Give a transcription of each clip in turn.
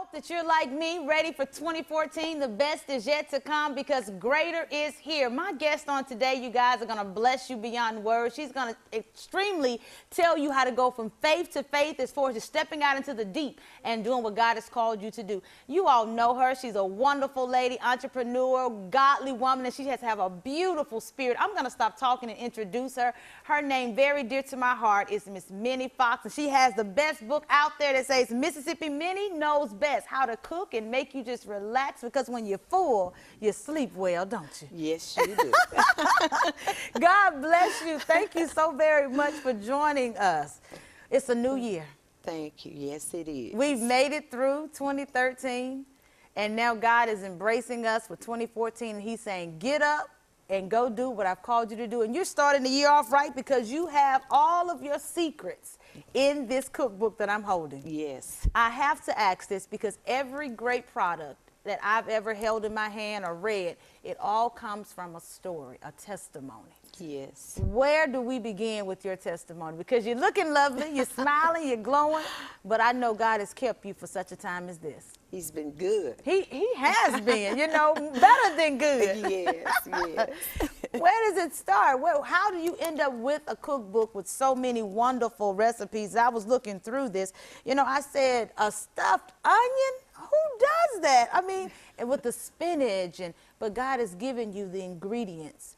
hope that you're like me, ready for 2014. The best is yet to come because greater is here. My guest on today, you guys, are going to bless you beyond words. She's going to extremely tell you how to go from faith to faith as far as just stepping out into the deep and doing what God has called you to do. You all know her. She's a wonderful lady, entrepreneur, godly woman, and she has to have a beautiful spirit. I'm going to stop talking and introduce her. Her name, very dear to my heart, is Miss Minnie Fox, and she has the best book out there that says Mississippi Minnie knows best how to cook and make you just relax, because when you're full, you sleep well, don't you? Yes, you do. God bless you. Thank you so very much for joining us. It's a new year. Thank you. Yes, it is. We've made it through 2013, and now God is embracing us for 2014, and he's saying, get up and go do what I've called you to do. And you're starting the year off right because you have all of your secrets in this cookbook that I'm holding. Yes. I have to ask this because every great product that I've ever held in my hand or read, it all comes from a story, a testimony. Yes. Where do we begin with your testimony? Because you're looking lovely, you're smiling, you're glowing, but I know God has kept you for such a time as this. He's been good. He has been, you know, better than good. Yes, yes. Where does it start? How do you end up with a cookbook with so many wonderful recipes? I was looking through this. You know, I said, a stuffed onion? Who does that? I mean, and with the spinach, but God has given you the ingredients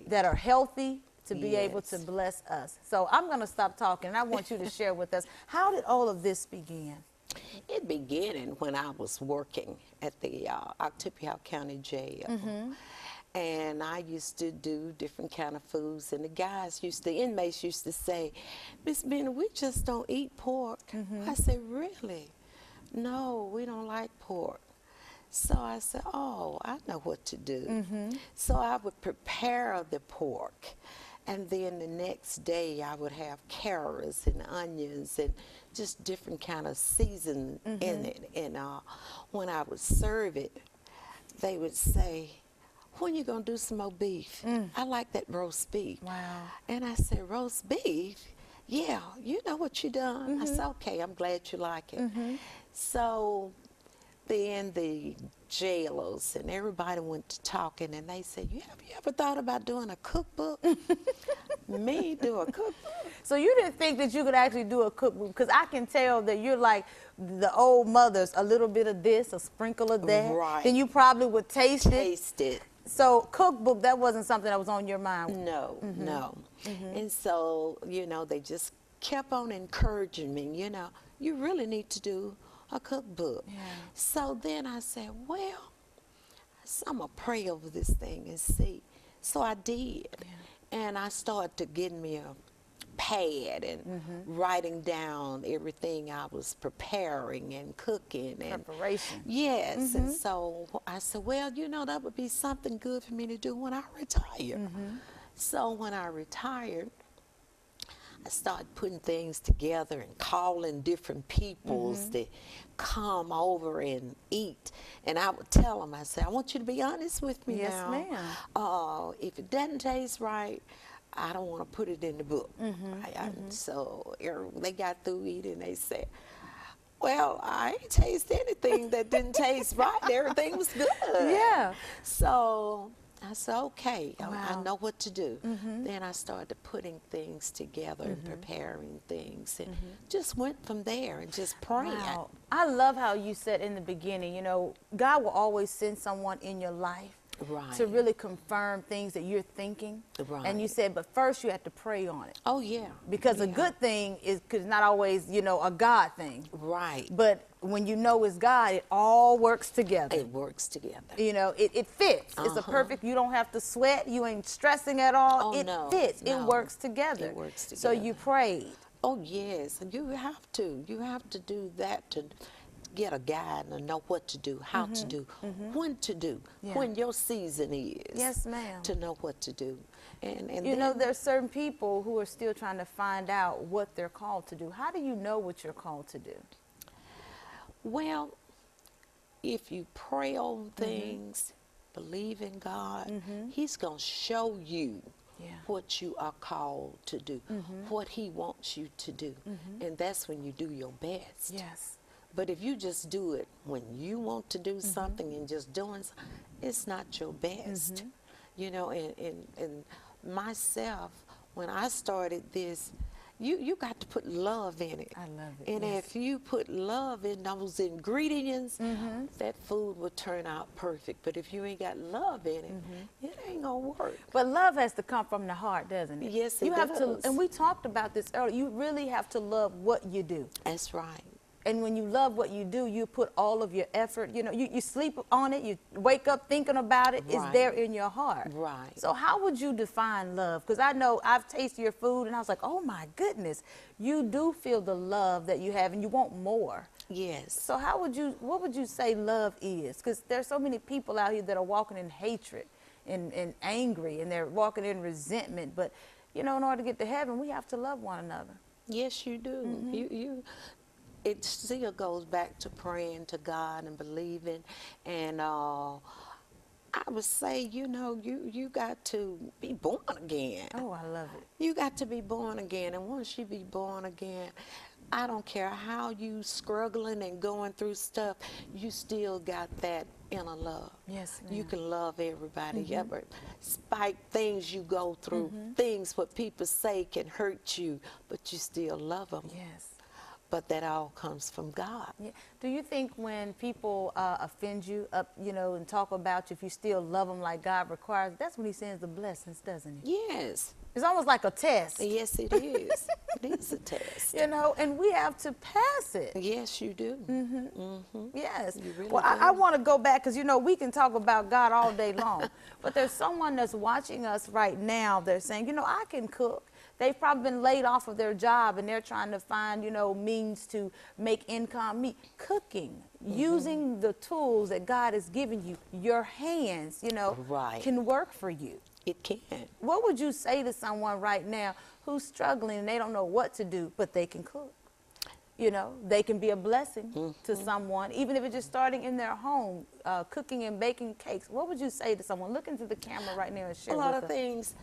that are healthy to be able to bless us. So I'm going to stop talking, and I want you to share with us, how did all of this begin? It began when I was working at the Octopia County Jail. And I used to do different kind of foods, and the inmates used to say, Miss Minnie, we just don't eat pork. I said, really? No, we don't like pork. So I said, oh, I know what to do. So I would prepare the pork, and then the next day I would have carrots and onions and just different kind of season in it. And when I would serve it, they would say, when you gonna do some more beef? I like that roast beef. Wow. And I said, roast beef? Yeah, you know what you done. I said, okay, I'm glad you like it. So then the jailers and everybody went to talking, and they said, have you ever thought about doing a cookbook? Me do a cookbook? So you didn't think that you could actually do a cookbook, because I can tell that you're like the old mothers, a little bit of this, a sprinkle of that. Right. Then you probably would taste it. Taste it. So cookbook, that wasn't something that was on your mind? No, no. And so, you know, they just kept on encouraging me, you know, you really need to do a cookbook. So then I said, well, I'm going to pray over this thing and see. So I did. And I started to get me a pad and writing down everything I was preparing and cooking. And preparation. Yes. And so I said, well, you know, that would be something good for me to do when I retire. So when I retired, I started putting things together and calling different peoples that come over and eat. And I would tell them, I said, I want you to be honest with me now. Yes, ma'am. If it doesn't taste right, I don't want to put it in the book. So they got through eating, they said, well, I ain't taste anything that didn't taste right. Everything was good. Yeah. So I said, okay, I know what to do. Then I started putting things together and preparing things, and just went from there and just praying. Wow. I love how you said in the beginning, you know, God will always send someone in your life to really confirm things that you're thinking. And you said, but first you have to pray on it. Oh, yeah. Because a good thing is not always, you know, a God thing. Right. But when you know it's God, it all works together. It works together. You know, it fits. It's a perfect, you don't have to sweat. You ain't stressing at all. It fits. It works together. It works together. So you prayed. Oh, yes. And you have to. You have to do that to get a guide and know what to do, how to do, when to do, when your season is. Yes, ma'am. To know what to do. And you know, there's certain people who are still trying to find out what they're called to do. How do you know what you're called to do? Well, if you pray on things, believe in God, He's going to show you what you are called to do, what He wants you to do. And that's when you do your best. Yes. But if you just do it when you want to do something and just doing, it's not your best. You know, and myself, when I started this, you got to put love in it. I love it. And yes. if you put love in those ingredients, that food will turn out perfect. But if you ain't got love in it, it ain't gonna work. But love has to come from the heart, doesn't it? Yes, it you have does. to, and we talked about this earlier. You really have to love what you do. That's right. And when you love what you do, you put all of your effort, you know, you sleep on it, you wake up thinking about it, it's there in your heart. Right. So how would you define love? Because I know I've tasted your food and I was like, oh my goodness, you do feel the love that you have and you want more. Yes. So what would you say love is? Because there's so many people out here that are walking in hatred and angry, and they're walking in resentment. But, you know, in order to get to heaven, we have to love one another. Yes, you do. It still goes back to praying to God and believing. And I would say, you know, you got to be born again. Oh, I love it. You got to be born again. And once you be born again, I don't care how you struggling and going through stuff, you still got that inner love. Yes, You ma'am. can love everybody. Ever spite things you go through, things what people say can hurt you, but you still love them. Yes. But that all comes from God. Yeah. Do you think when people offend you, you know, and talk about you, if you still love them like God requires, that's when He sends the blessings, doesn't He? Yes. It's almost like a test. Yes, it is. It is a test. You know, and we have to pass it. Yes, you do. Yes. You really Well, do. I want to go back because, you know, we can talk about God all day long. But there's someone that's watching us right now. They're saying, you know, I can cook. They've probably been laid off of their job and they're trying to find, you know, means to make income. Cooking, using the tools that God has given you, your hands, you know, can work for you. It can. What would you say to someone right now who's struggling and they don't know what to do, but they can cook? You know, they can be a blessing to someone, even if it's just starting in their home, cooking and baking cakes. What would you say to someone? Look into the camera right now and share A lot with of us. things.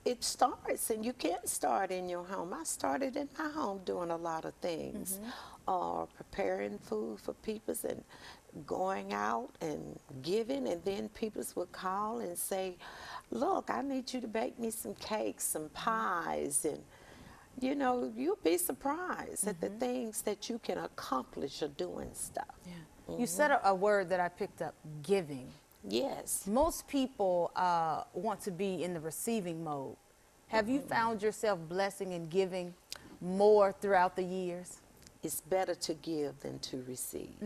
It starts, and you can start in your home. I started in my home doing a lot of things, preparing food for people and going out and giving, and then people would call and say, look, I need you to bake me some cakes, some pies, and you know, you'll be surprised at the things that you can accomplish or doing stuff. Yeah. You said a word that I picked up, giving. Yes. Most people want to be in the receiving mode. Have you found yourself blessing and giving more throughout the years? It's better to give than to receive.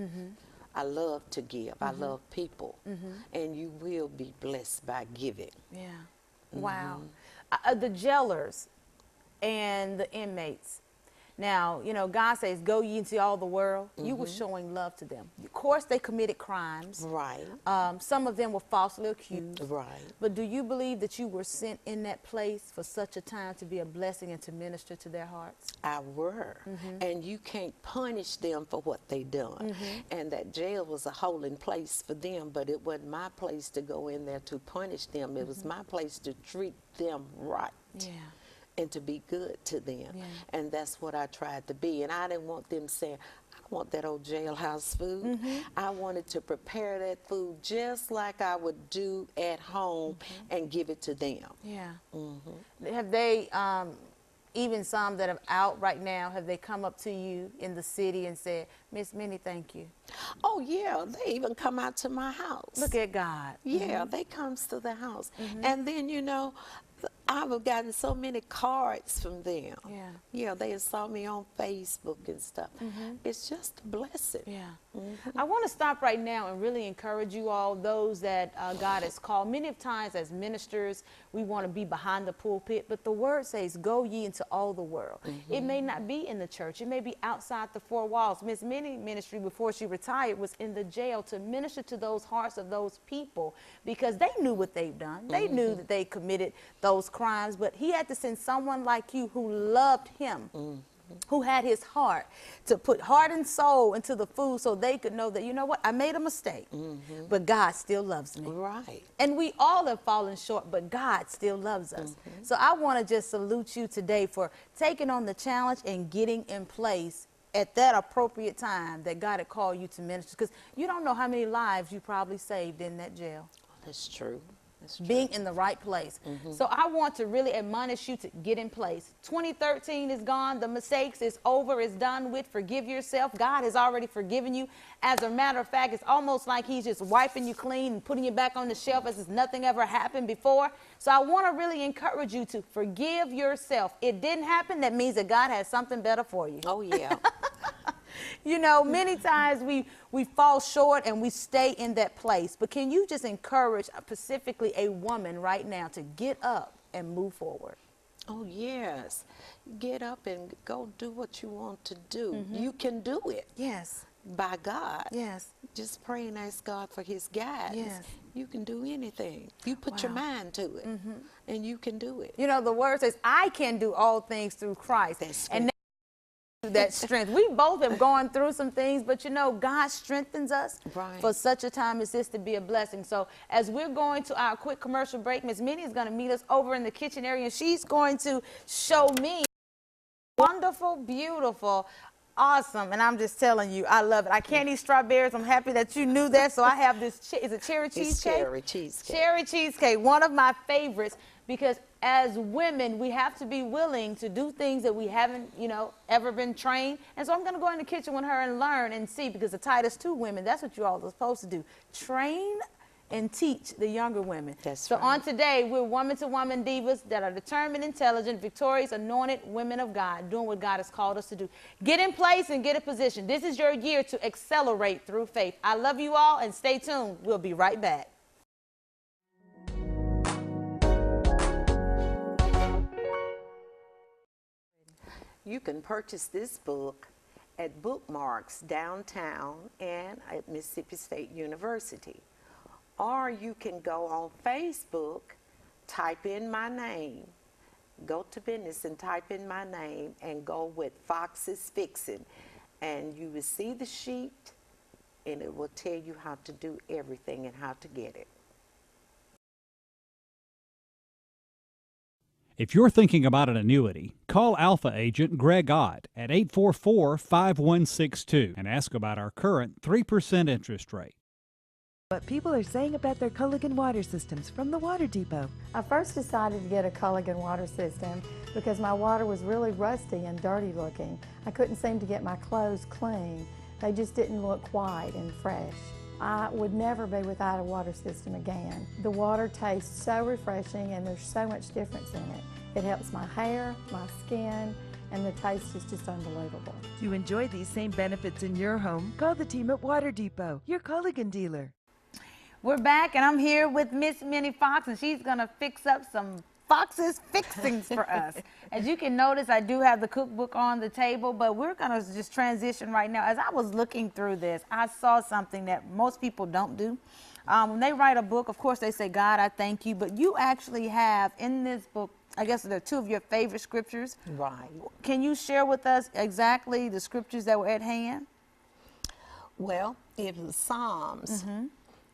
I love to give. I love people. And you will be blessed by giving. Yeah. Wow. The jailers and the inmates. Now, you know, God says, go ye into all the world. You were showing love to them. Of course, they committed crimes. Right. Some of them were falsely accused. Right. But do you believe that you were sent in that place for such a time to be a blessing and to minister to their hearts? I were. And you can't punish them for what they done. And that jail was a holding place for them, but it wasn't my place to go in there to punish them. It was my place to treat them right. Yeah. And to be good to them. Yeah. And that's what I tried to be. And I didn't want them saying, I want that old jailhouse food. I wanted to prepare that food just like I would do at home and give it to them. Yeah. Have they, even some that are out right now, have they come up to you in the city and said, Miss Minnie, thank you? Oh, yeah. They even come out to my house. Look at God. Yeah, they comes to the house. And then, you know, I've gotten so many cards from them. Yeah. Yeah, they saw me on Facebook and stuff. It's just a blessing. Yeah. I want to stop right now and really encourage you all, those that God has called. Many of times as ministers, we want to be behind the pulpit, but the word says, go ye into all the world. It may not be in the church. It may be outside the four walls. Miss Minnie ministry, before she retired, was in the jail to minister to those hearts of those people because they knew what they've done. They knew that they committed those crimes, but he had to send someone like you who loved him, who had his heart, to put heart and soul into the food so they could know that, you know what, I made a mistake, but God still loves me. Right. And we all have fallen short, but God still loves us. So I want to just salute you today for taking on the challenge and getting in place at that appropriate time that God had called you to minister, because you don't know how many lives you probably saved in that jail. That's true. That's true. Being in the right place. So I want to really admonish you to get in place. 2013 is gone. The mistakes is over. It's done with. Forgive yourself. God has already forgiven you. As a matter of fact, it's almost like he's just wiping you clean and putting you back on the shelf as if nothing ever happened before. So I want to really encourage you to forgive yourself. It didn't happen. That means that God has something better for you. Oh, yeah. You know, many times we fall short and we stay in that place. But can you just encourage specifically a woman right now to get up and move forward? Oh, yes. Get up and go do what you want to do. You can do it. Yes. By God. Yes. Just pray and ask God for his guidance. Yes. You can do anything. You put your mind to it, and you can do it. You know, the word says, I can do all things through Christ. That's and that strength. We both have gone through some things, but you know, God strengthens us for such a time as this to be a blessing. So as we're going to our quick commercial break, Miss Minnie is going to meet us over in the kitchen area, and she's going to show me wonderful, beautiful, awesome, and I'm just telling you, I love it. I can't eat strawberries. I'm happy that you knew that. So I have this, is it cherry cheesecake? Cherry cheesecake. Cherry cheesecake, one of my favorites, because as women, we have to be willing to do things that we haven't, you know, ever been trained. And so I'm going to go in the kitchen with her and learn and see, because the Titus 2 women, that's what you all are supposed to do. Train and teach the younger women. That's so right. On today, we're woman-to-woman divas that are determined, intelligent, victorious, anointed women of God, doing what God has called us to do. Get in place and get a position. This is your year to accelerate through faith. I love you all, and stay tuned. We'll be right back. You can purchase this book at Bookmarks downtown and at Mississippi State University. Or you can go on Facebook, type in my name, go to business and type in my name and go with Fox's Fixin', and you will see the sheet and it will tell you how to do everything and how to get it. If you're thinking about an annuity, call Alpha agent Greg Ott at 844-5162 and ask about our current 3% interest rate. What people are saying about their Culligan water systems from the Water Depot. I first decided to get a Culligan water system because my water was really rusty and dirty looking. I couldn't seem to get my clothes clean. They just didn't look white and fresh. I would never be without a water system again. The water tastes so refreshing and there's so much difference in it. It helps my hair, my skin, and the taste is just unbelievable. To enjoy these same benefits in your home, call the team at Water Depot, your Culligan dealer. We're back, and I'm here with Miss Minnie Fox, and she's going to fix up some Fox's fixings for us. As you can notice, I do have the cookbook on the table, but we're going to just transition right now. As I was looking through this, I saw something that most people don't do. When they write a book, of course, they say, God, I thank you. But you actually have in this book, I guess there are two of your favorite scriptures. Right. Can you share with us exactly the scriptures that were at hand? Well, it was Psalms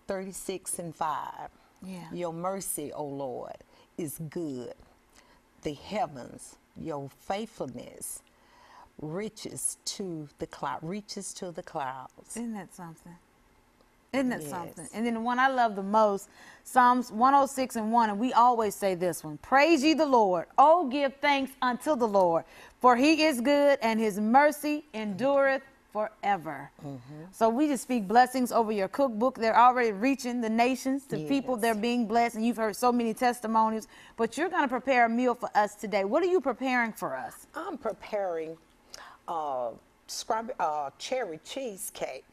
36:5. Yeah. Your mercy, O Lord, is good. The heavens, your faithfulness, reaches to the clouds. Isn't that something? Isn't that Yes. something? And then the one I love the most, Psalms 106:1, and we always say this one. Praise ye the Lord. Oh, give thanks unto the Lord, for he is good and his mercy endureth forever. So we just speak blessings over your cookbook. They're already reaching the nations, to people. They're being blessed, and you've heard so many testimonies. But you're going to prepare a meal for us today. What are you preparing for us? I'm preparing cherry cheesecake.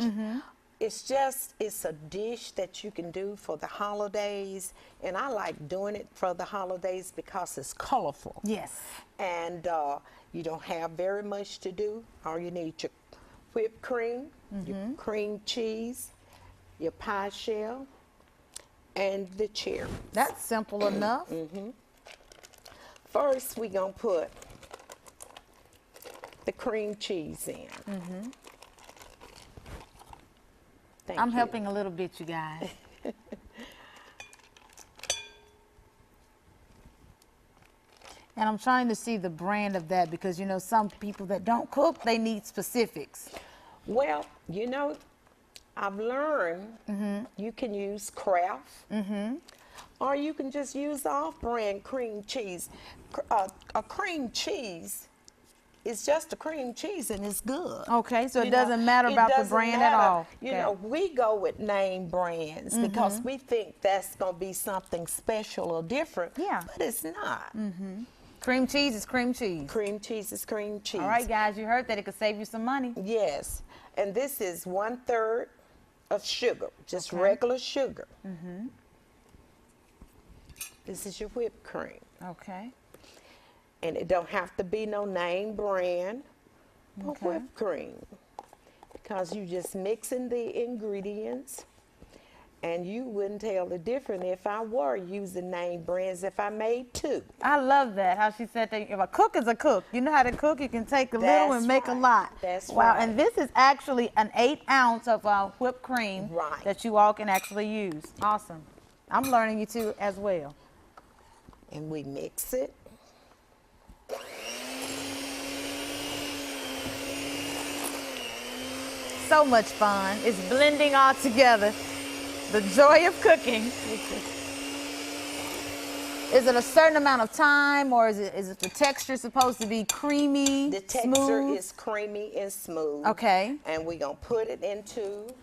It's a dish that you can do for the holidays, and I like doing it for the holidays because it's colorful. Yes. And you don't have very much to do. All you need your whipped cream, your cream cheese, your pie shell, and the cherry. That's simple enough. First, we're going to put the cream cheese in. Thank I'm you. helping a little bit, you guys. And I'm trying to see the brand of that because, you know, some people that don't cook, they need specifics. Well, you know, I've learned you can use Kraft, or you can just use off-brand cream cheese. A cream cheese is just a cream cheese and it's good. Okay, so You it know, doesn't matter it about the doesn't brand at matter. all. You Okay. know, we go with name brands because we think that's going to be something special or different. Yeah. But it's not. Cream cheese is cream cheese. Cream cheese is cream cheese. All right, guys, you heard that it could save you some money. Yes. And this is 1/3 of sugar, just Okay. regular sugar. This is your whipped cream. Okay. And it don't have to be no name brand of Okay. whipped cream, because you just mixing the ingredients, and you wouldn't tell the difference if I were using name brands if I made two. I love that, how she said that if a cook is a cook. You know how to cook, you can take a little That's and make a right. lot. That's wow, right. and this is actually an 8 ounce of whipped cream Right. that you all can actually use. Awesome. I'm learning you too as well. And we mix it. So much fun. It's blending all together. The joy of cooking. Is it a certain amount of time, or is it the texture supposed to be creamy, The texture smooth? is creamy and smooth. Okay. And we're going to put it into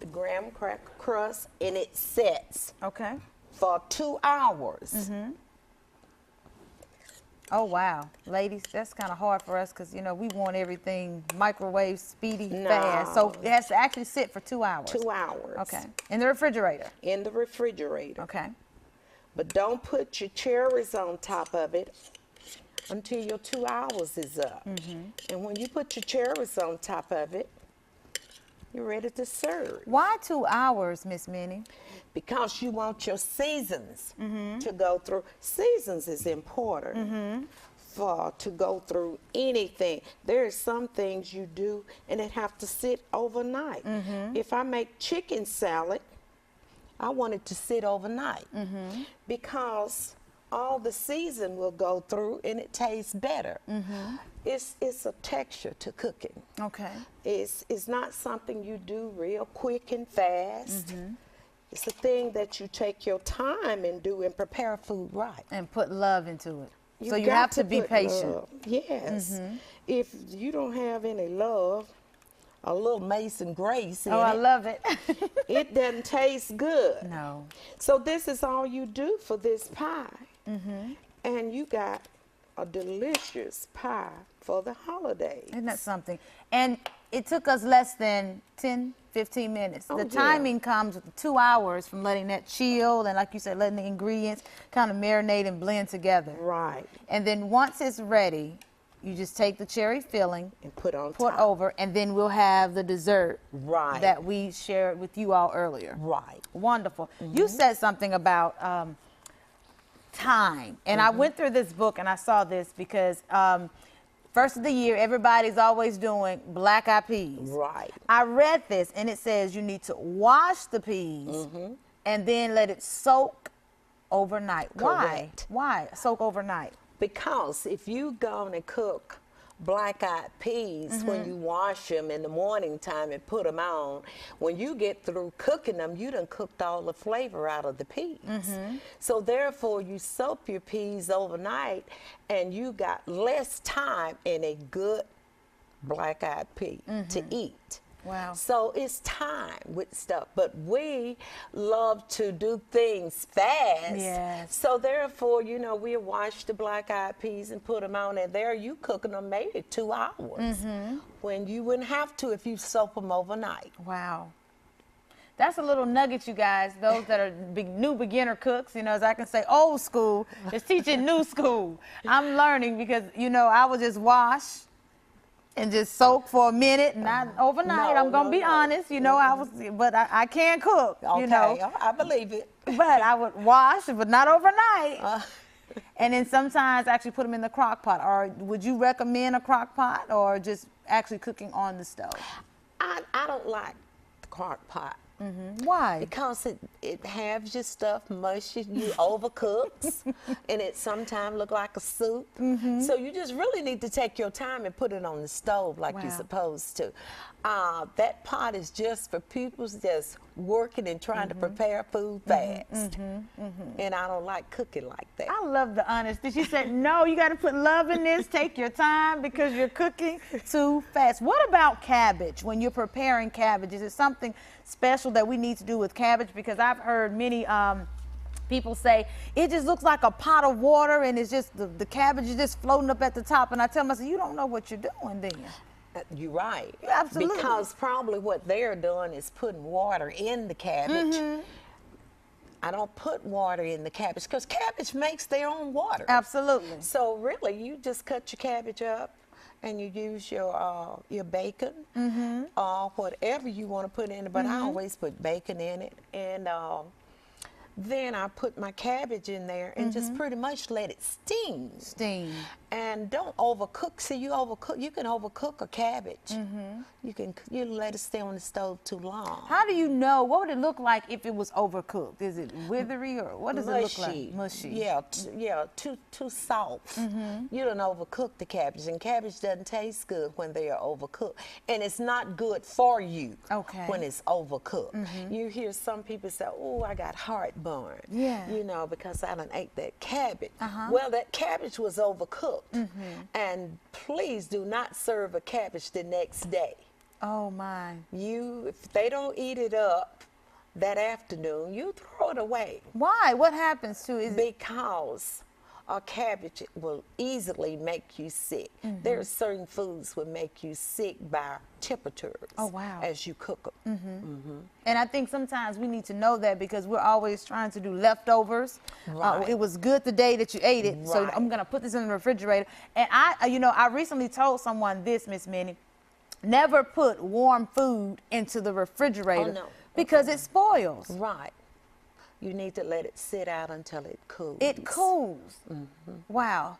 the graham cracker crust, and it sets Okay. for 2 hours. Oh, wow. Ladies, that's kind of hard for us because, you know, we want everything microwave, speedy, fast. So it has to actually sit for 2 hours. 2 hours. Okay. In the refrigerator. In the refrigerator. Okay. But don't put your cherries on top of it until your 2 hours is up. And when you put your cherries on top of it, you're ready to serve. Why 2 hours, Miss Minnie? Because you want your seasons to go through. Seasons is important to go through anything. There are some things you do and it have to sit overnight. If I make chicken salad, I want it to sit overnight because all the season will go through and it tastes better. It's a texture to cooking. Okay. It's not something you do real quick and fast. It's a thing that you take your time and do and prepare food right. And put love into it. So you got have to be put patient. love. Yes. If you don't have any love, a little mace and grace in Oh, I it, love it. it doesn't taste good. No. So this is all you do for this pie. And you got a delicious pie for the holidays. Isn't that something? And it took us less than 10, 15 minutes. Oh, The yeah. timing comes with the 2 hours from letting that chill and, like you said, letting the ingredients kind of marinate and blend together. Right. And then once it's ready, you just take the cherry filling, And put on put top. over, and then we'll have the dessert Right. that we shared with you all earlier. Right. Wonderful. You said something about time. And I went through this book and I saw this because first of the year, everybody's always doing black-eyed peas. Right. I read this and it says you need to wash the peas and then let it soak overnight. Correct. Why? Why soak overnight? Because if you go and cook black-eyed peas when you wash them in the morning time and put them on, when you get through cooking them, you done cooked all the flavor out of the peas. So therefore, you soak your peas overnight and you got less time in a good black-eyed pea to eat. Wow. So it's time with stuff, but we love to do things fast. Yes. So therefore, you know, we wash the black-eyed peas and put them on, and there you cooking them maybe 2 hours when you wouldn't have to if you soak them overnight. Wow. That's a little nugget, you guys. Those that are new beginner cooks, you know, as I can say, old school is teaching new school. I'm learning because, you know, I would just wash and just soak for a minute, not overnight. No, I'm gonna no, be no. honest, you know. But I can cook, Okay, you know. I believe it. But I would wash, but not overnight. And then sometimes actually put them in the crock pot. Or would you recommend a crock pot or just actually cooking on the stove? I don't like the crock pot Why? Because it has your stuff mushy, you overcooks, and it sometimes look like a soup. So you just really need to take your time and put it on the stove like you're Wow. supposed to. That pot is just for people just working and trying to prepare food fast. And I don't like cooking like that. I love the honesty. She said, no, you got to put love in this. Take your time because you're cooking too fast. What about cabbage? When you're preparing cabbage, is it something special that we need to do with cabbage? Because I've heard many people say it just looks like a pot of water and it's just the cabbage is just floating up at the top. And I tell them, I said, you don't know what you're doing then. You're right. Absolutely. Because probably what they're doing is putting water in the cabbage. I don't put water in the cabbage because cabbage makes their own water. Absolutely. So really, you just cut your cabbage up and you use your bacon or whatever you want to put in it. But I always put bacon in it. And then I put my cabbage in there and just pretty much let it steam. Steam. And don't overcook. See, you can overcook a cabbage. You let it stay on the stove too long. How do you know? What would it look like if it was overcooked? Is it withery or what does it look like? Mushy. Yeah, too soft. You don't overcook the cabbage, and cabbage doesn't taste good when they are overcooked, and it's not good for you when it's overcooked. You hear some people say, "Oh, I got heartburn." Yeah. You know, because I done ate that cabbage. Well, that cabbage was overcooked, and please do not serve a cabbage the next day. Oh my. If they don't eat it up that afternoon, you throw it away. Why? What happens to it? Because a cabbage will easily make you sick. There are certain foods will make you sick by temperatures. Oh, wow. As you cook them. And I think sometimes we need to know that because we're always trying to do leftovers. Right. It was good the day that you ate it, so Right. I'm gonna put this in the refrigerator. And I recently told someone this, Miss Minnie, never put warm food into the refrigerator no. because it spoils. Right. You need to let it sit out until it cools. It cools. Wow.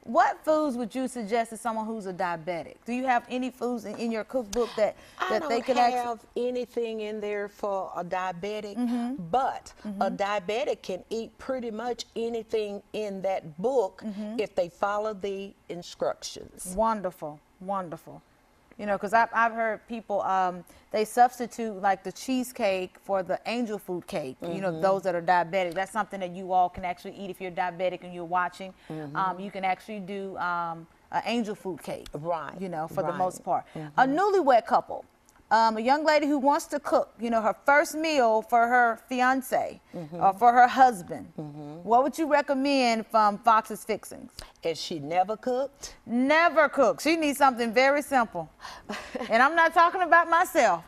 What foods would you suggest to someone who's a diabetic? Do you have any foods in your cookbook that they could I don't have anything in there for a diabetic, but a diabetic can eat pretty much anything in that book if they follow the instructions. Wonderful, wonderful. You know, because I've heard people, they substitute like the cheesecake for the angel food cake, you know, those that are diabetic. That's something that you all can actually eat if you're diabetic and you're watching. You can actually do an angel food cake, Right. you know, for the Right. most part. A newlywed couple, a young lady who wants to cook, you know, her first meal for her fiance or for her husband. What would you recommend from Fox's Fixings? And she never cooked? Never cook. She needs something very simple. And I'm not talking about myself.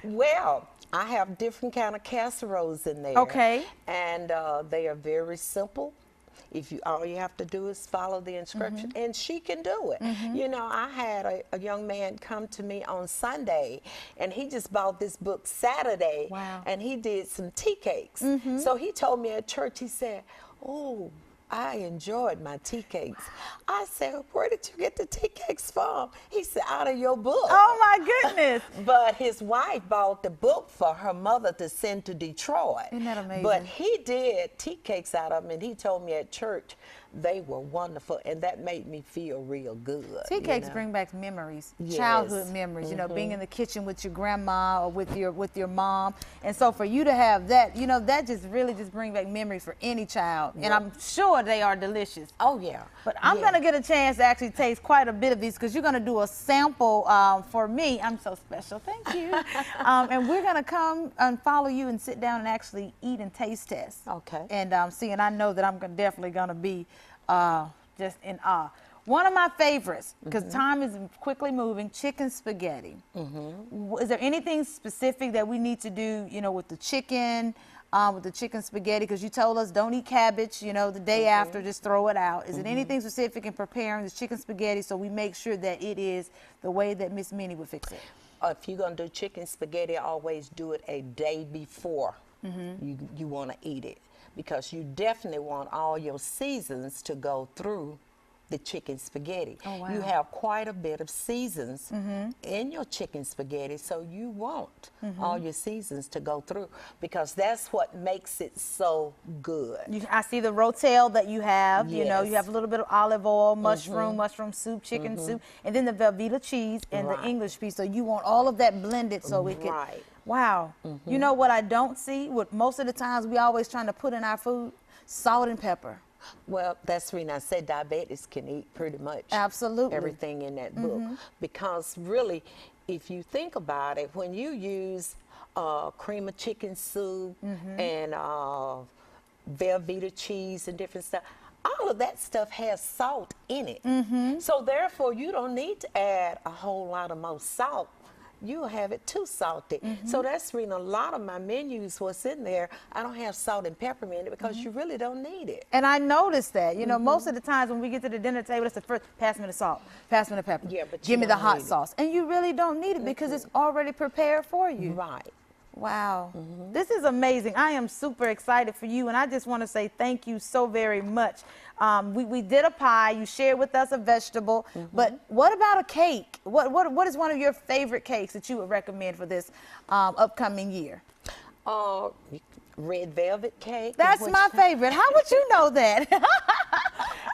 Well, I have different kind of casseroles in there. Okay. And they are very simple. All you have to do is follow the instruction, and she can do it. You know, I had a young man come to me on Sunday, and he just bought this book Saturday, Wow. and he did some tea cakes. So he told me at church, he said, "Oh, I enjoyed my tea cakes." I said, "Where did you get the tea cakes from?" He said, "Out of your book." Oh my goodness. But his wife bought the book for her mother to send to Detroit. Isn't that amazing? But he did tea cakes out of them, and he told me at church they were wonderful, and that made me feel real good. Tea cakes you know? bring back memories, Yes. childhood memories, you know, being in the kitchen with your grandma or with your mom. And so for you to have that, you know, that just really just brings back memories for any child. And I'm sure they are delicious. Oh, yeah. But I'm going to get a chance to actually taste quite a bit of these because you're going to do a sample for me. I'm so special. Thank you. And we're going to come and follow you and sit down and actually eat and taste test. Okay. And see, and I know that I'm definitely going to be just in awe. One of my favorites, because time is quickly moving, chicken spaghetti. Is there anything specific that we need to do, you know, with the chicken spaghetti? Because you told us don't eat cabbage, you know, the day after, just throw it out. Is it anything specific in preparing the chicken spaghetti so we make sure that it is the way that Miss Minnie would fix it? If you're going to do chicken spaghetti, always do it a day before you want to eat it, because you definitely want all your seasons to go through the chicken spaghetti. Oh, wow. You have quite a bit of seasons in your chicken spaghetti, so you want all your seasons to go through, because that's what makes it so good. I see the rotel that you have. You know, you Yes. have a little bit of olive oil, mushroom soup, chicken soup, and then the Velveeta cheese and the Right. English piece. So you want all of that blended so we can. Right. Wow. You know what I don't see? What most of the times we always trying to put in our food? Salt and pepper. Well, that's the reason I said diabetics can eat pretty much Absolutely. everything in that book. Because really, if you think about it, when you use cream of chicken soup and Velveeta cheese and different stuff, all of that stuff has salt in it. So therefore, you don't need to add a whole lot of more salt. You'll have it too salty. So that's the reason a lot of my menus, what's in there, I don't have salt and pepper in it, because you really don't need it. And I noticed that, you know, most of the times when we get to the dinner table, it's the first, pass me the salt, pass me the pepper, Yeah, but give you me the don't hot need it. sauce. And you really don't need it because it's already prepared for you. Right. Wow. This is amazing. I am super excited for you, and I just want to say thank you so very much. We did a pie. You shared with us a vegetable, but what about a cake? What is one of your favorite cakes that you would recommend for this upcoming year? Red velvet cake. That's my favorite. How would you know that?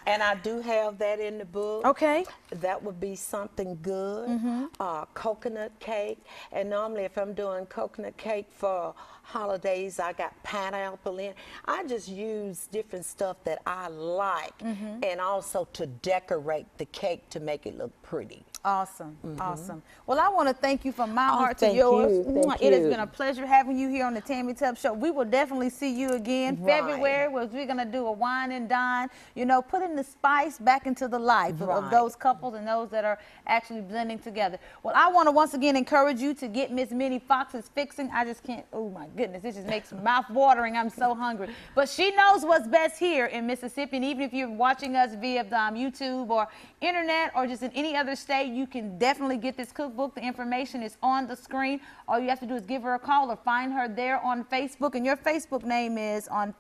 And I do have that in the book. Okay. That would be something good. Coconut cake. And normally if I'm doing coconut cake for holidays, I got pineapple in. I just use different stuff that I like, and also to decorate the cake to make it look pretty. Awesome, awesome. Well, I want to thank you from my heart to thank yours. you, thank It has you. been a pleasure having you here on the Tammie Tubb Show. We will definitely see you again. Right. February, where we're going to do a wine and dine, you know, putting the spice back into the life of Right. those couples and those that are actually blending together. Well, I want to once again encourage you to get Miss Minnie Fox's Fixing. I just can't, oh my goodness, this just makes mouth watering. I'm so hungry. But she knows what's best here in Mississippi, and even if you're watching us via YouTube or internet or just in any other state, you can definitely get this cookbook. The information is on the screen. All you have to do is give her a call or find her there on Facebook, and your Facebook name is on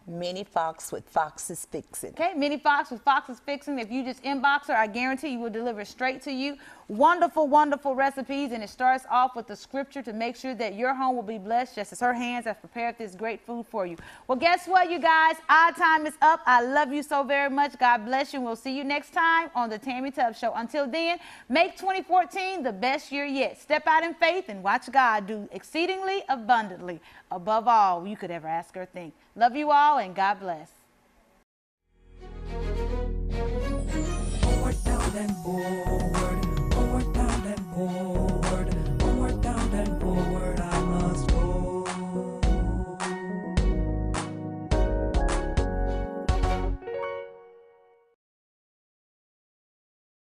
Minnie Fox with Fox's Fixing. Okay, Minnie Fox with Fox's Fixing. If you just inbox her, I guarantee you will deliver straight to you. Wonderful, wonderful recipes, and it starts off with the scripture to make sure that your home will be blessed just as her hands have prepared this great food for you. Well, guess what, you guys? Our time is up. I love you so very much. God bless you, and we'll see you next time on the Tammie Tubb Show. Until then, make 2014 the best year yet. Step out in faith and watch God do exceedingly abundantly above all you could ever ask or think. Love you all, and God bless. Forward, bound, and board.